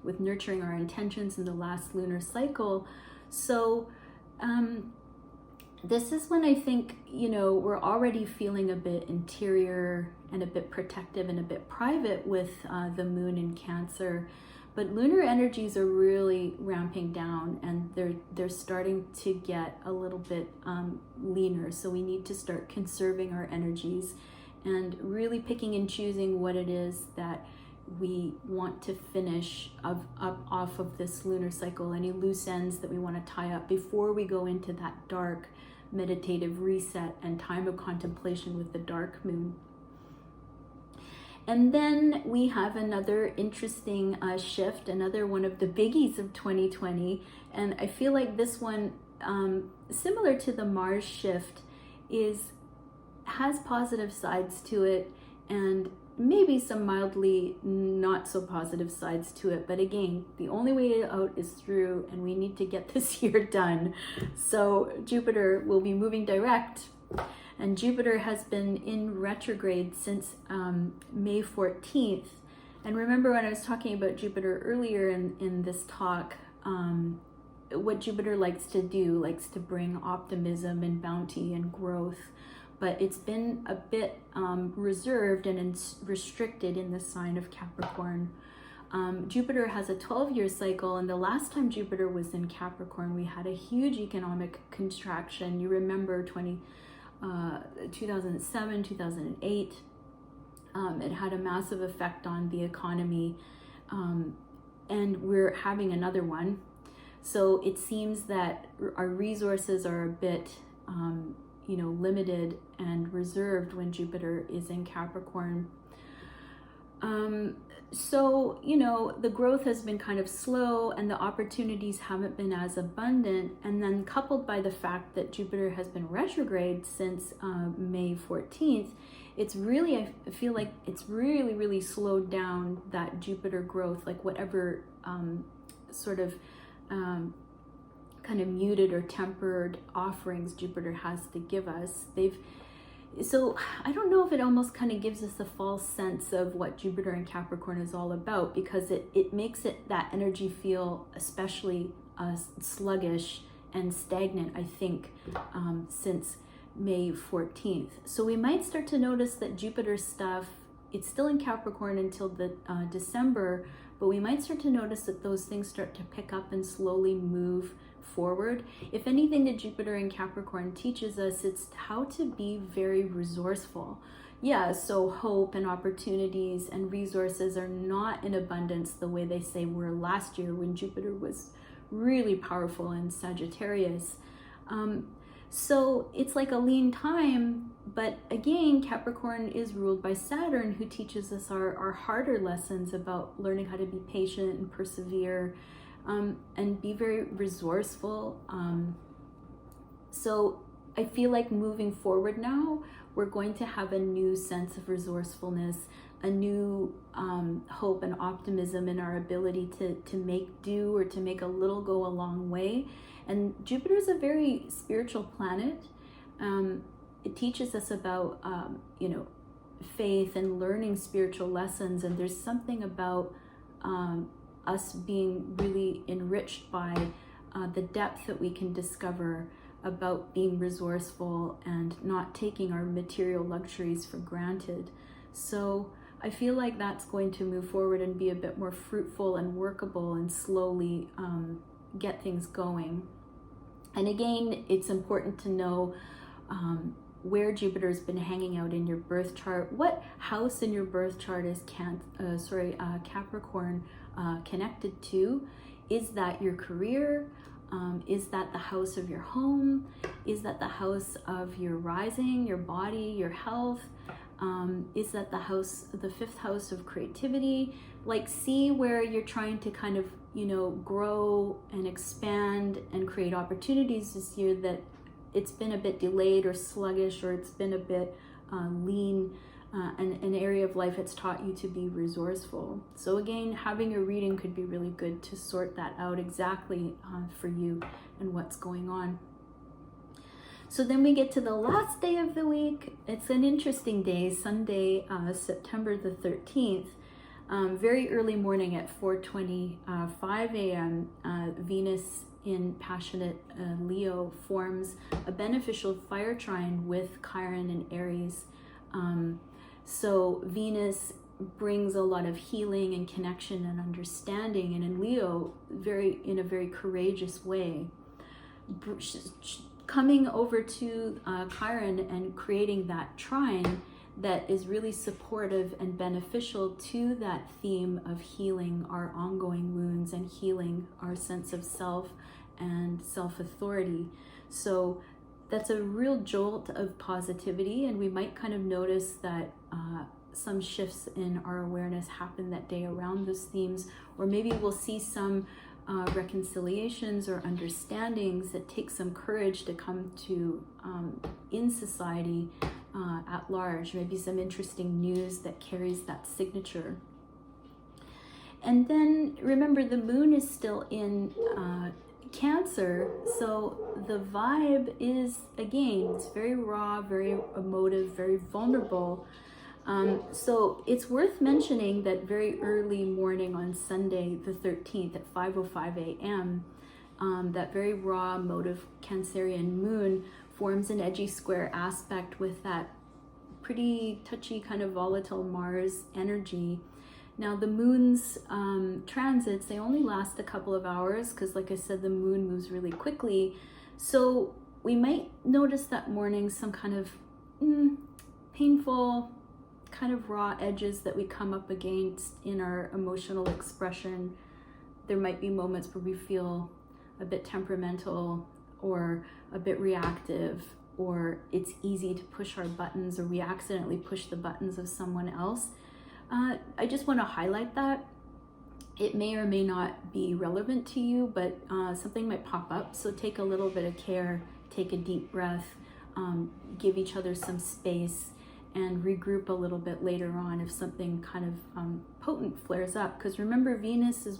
with nurturing our intentions in the last lunar cycle. So this is when I think, we're already feeling a bit interior and a bit protective and a bit private with the moon in Cancer. But lunar energies are really ramping down, and they're starting to get a little bit leaner. So we need to start conserving our energies and really picking and choosing what it is that we want to finish off of this lunar cycle, any loose ends that we want to tie up before we go into that dark meditative reset and time of contemplation with the dark moon. And then we have another interesting shift, another one of the biggies of 2020. And I feel like this one, similar to the Mars shift, has positive sides to it and maybe some mildly not so positive sides to it. But again, the only way out is through, and we need to get this year done. So Jupiter will be moving direct. And Jupiter has been in retrograde since May 14th. And remember when I was talking about Jupiter earlier in this talk, what Jupiter likes to do, likes to bring optimism and bounty and growth. But it's been a bit reserved and restricted in the sign of Capricorn. Jupiter has a 12-year cycle, and the last time Jupiter was in Capricorn, we had a huge economic contraction. You remember 2007, 2008, it had a massive effect on the economy, and we're having another one. So it seems that our resources are a bit, limited and reserved when Jupiter is in Capricorn. So, the growth has been kind of slow and the opportunities haven't been as abundant. And then coupled by the fact that Jupiter has been retrograde since May 14th, it's really, I feel like it's really, really slowed down that Jupiter growth, like whatever kind of muted or tempered offerings Jupiter has to give us. So I don't know if it almost kind of gives us a false sense of what Jupiter and Capricorn is all about, because it makes that energy feel especially sluggish and stagnant, I think, since May 14th. So we might start to notice that Jupiter stuff, it's still in Capricorn until the December, but we might start to notice that those things start to pick up and slowly move forward. If anything that Jupiter in Capricorn teaches us, it's how to be very resourceful. Yeah, so hope and opportunities and resources are not in abundance the way they say were last year when Jupiter was really powerful in Sagittarius. So it's like a lean time, but again, Capricorn is ruled by Saturn, who teaches us our harder lessons about learning how to be patient and persevere, and be very resourceful. So I feel like moving forward now, we're going to have a new sense of resourcefulness, a new hope and optimism in our ability to make do, or to make a little go a long way. And Jupiter is a very spiritual planet. It teaches us about, faith and learning spiritual lessons, and there's something about us being really enriched by the depth that we can discover about being resourceful and not taking our material luxuries for granted. So I feel like that's going to move forward and be a bit more fruitful and workable, and slowly get things going. And again, it's important to know where Jupiter's been hanging out in your birth chart. What house in your birth chart is Capricorn connected to? Is that your career? Is that the house of your home? Is that the house of your rising, your body, your health? Is that the house, the fifth house of creativity? Like, see where you're trying to kind of, grow and expand and create opportunities this year, that it's been a bit delayed or sluggish, or it's been a bit lean, and an area of life that's taught you to be resourceful. So again, having a reading could be really good to sort that out exactly for you and what's going on. So then we get to the last day of the week. It's an interesting day, Sunday, September the 13th. Very early morning at 4:25 a.m., Venus in passionate Leo forms a beneficial fire trine with Chiron and Aries. So Venus brings a lot of healing and connection and understanding, and in Leo, in a very courageous way. Coming over to Chiron and creating that trine that is really supportive and beneficial to that theme of healing our ongoing wounds and healing our sense of self and self-authority. So that's a real jolt of positivity, and we might kind of notice that some shifts in our awareness happen that day around those themes, or maybe we'll see some reconciliations or understandings that take some courage to come to in society at large. Maybe some interesting news that carries that signature. And then remember, the moon is still in Cancer, so the vibe is, again, it's very raw, very emotive, very vulnerable. So it's worth mentioning that very early morning on Sunday the 13th at 5:05 a.m., that very raw, emotive Cancerian moon forms an edgy square aspect with that pretty touchy, kind of volatile Mars energy. Now the moon's transits, they only last a couple of hours because, like I said, the moon moves really quickly. So we might notice that morning some kind of painful, kind of raw edges that we come up against in our emotional expression. There might be moments where we feel a bit temperamental or a bit reactive, or it's easy to push our buttons, or we accidentally push the buttons of someone else. I just want to highlight that. It may or may not be relevant to you, but something might pop up. So take a little bit of care, take a deep breath, give each other some space, and regroup a little bit later on if something kind of potent flares up. Because remember, Venus is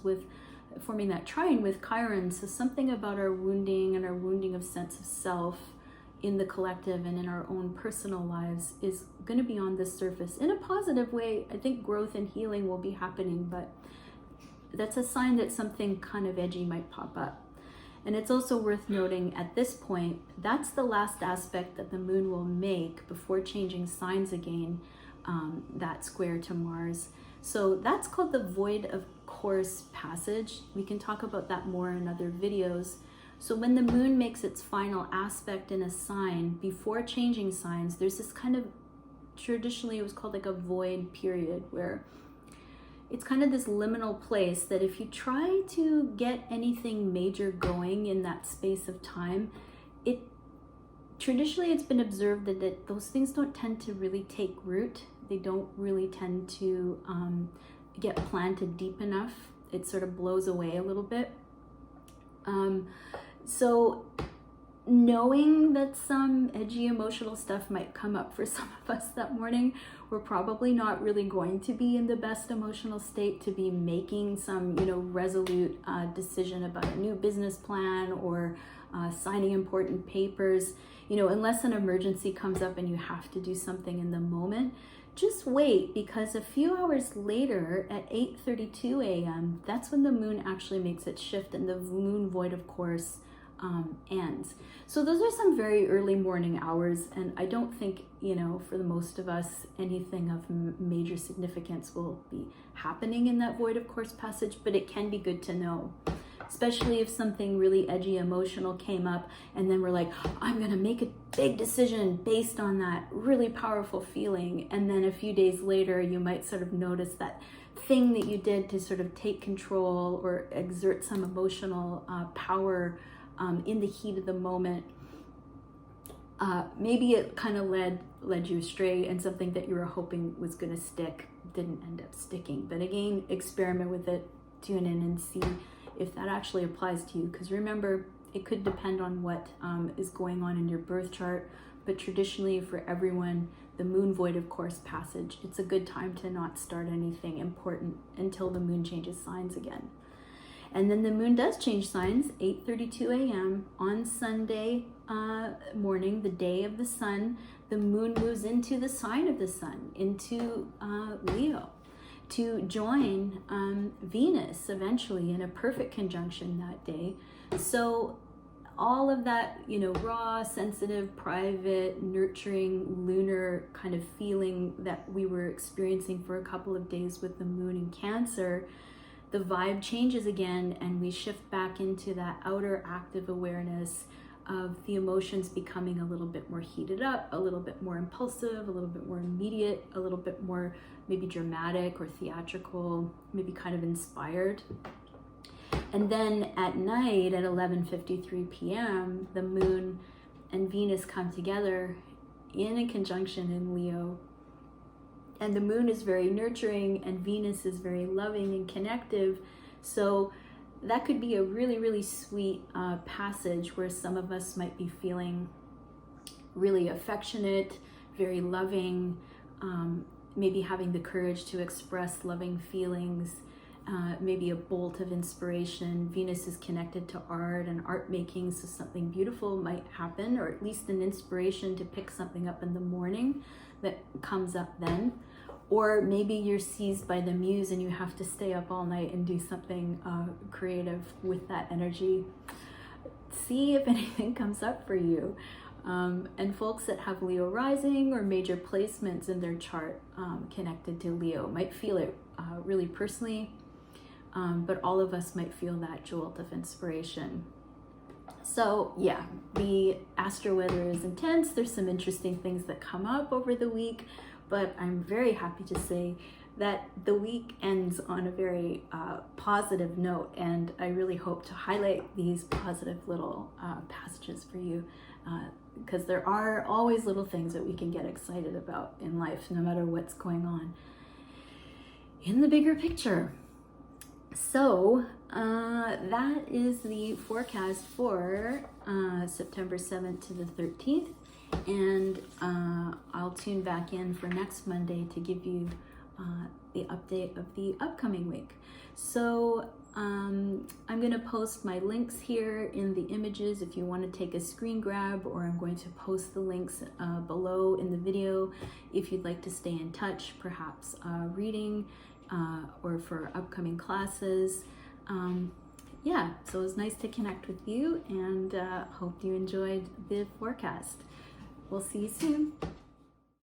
forming that trine with Chiron, so something about our wounding and our wounding of sense of self in the collective and in our own personal lives is going to be on the surface in a positive way. I think growth and healing will be happening, but that's a sign that something kind of edgy might pop up. And it's also worth noting at this point, that's the last aspect that the moon will make before changing signs again, that square to Mars. So that's called the void of course passage. We can talk about that more in other videos. So when the moon makes its final aspect in a sign before changing signs, there's this kind of, traditionally it was called like a void period, where it's kind of this liminal place that if you try to get anything major going in that space of time, traditionally it's been observed that those things don't tend to really take root. They don't really tend to get planted deep enough. It sort of blows away a little bit. So knowing that some edgy emotional stuff might come up for some of us that morning, we're probably not really going to be in the best emotional state to be making some, resolute decision about a new business plan or signing important papers, unless an emergency comes up and you have to do something in the moment. just wait, because a few hours later at 8:32 a.m., that's when the moon actually makes its shift and the moon void of course ends. So those are some very early morning hours, and I don't think, you know, for the most of us, anything of major significance will be happening in that void of course passage, but it can be good to know. Especially if something really edgy, emotional came up, and then we're like, I'm gonna make a big decision based on that really powerful feeling. And then a few days later, you might sort of notice that thing that you did to sort of take control or exert some emotional power in the heat of the moment. Maybe it kind of led you astray, and something that you were hoping was gonna stick didn't end up sticking. But again, experiment with it, tune in and see if that actually applies to you, because remember, it could depend on what is going on in your birth chart, but traditionally for everyone, the moon void of course passage, it's a good time to not start anything important until the moon changes signs again. And then the moon does change signs 8:32 a.m. on Sunday morning, the day of the sun. The moon moves into the sign of the sun, into Leo, to join Venus eventually in a perfect conjunction that day. So all of that, you know, raw, sensitive, private, nurturing, lunar kind of feeling that we were experiencing for a couple of days with the moon in Cancer, the vibe changes again, and we shift back into that outer active awareness of the emotions becoming a little bit more heated up, a little bit more impulsive, a little bit more immediate, a little bit more maybe dramatic or theatrical, maybe kind of inspired. And then at night at 11:53 p.m., the moon and Venus come together in a conjunction in Leo. And the moon is very nurturing and Venus is very loving and connective. So that could be a really, really sweet passage where some of us might be feeling really affectionate, very loving, maybe having the courage to express loving feelings, maybe a bolt of inspiration. Venus is connected to art and art making, so something beautiful might happen, or at least an inspiration to pick something up in the morning that comes up then. Or maybe you're seized by the muse and you have to stay up all night and do something creative with that energy. See if anything comes up for you. And folks that have Leo rising or major placements in their chart connected to Leo might feel it really personally, but all of us might feel that jolt of inspiration. So yeah, the astro weather is intense. There's some interesting things that come up over the week, but I'm very happy to say that the week ends on a very positive note, and I really hope to highlight these positive little passages for you, because there are always little things that we can get excited about in life, no matter what's going on in the bigger picture. So that is the forecast for September 7th to the 13th. And I'll tune back in for next Monday to give you the update of the upcoming week. So I'm going to post my links here in the images if you want to take a screen grab, or I'm going to post the links below in the video if you'd like to stay in touch, perhaps reading or for upcoming classes. Yeah, so it was nice to connect with you, and hope you enjoyed the forecast. We'll see you soon.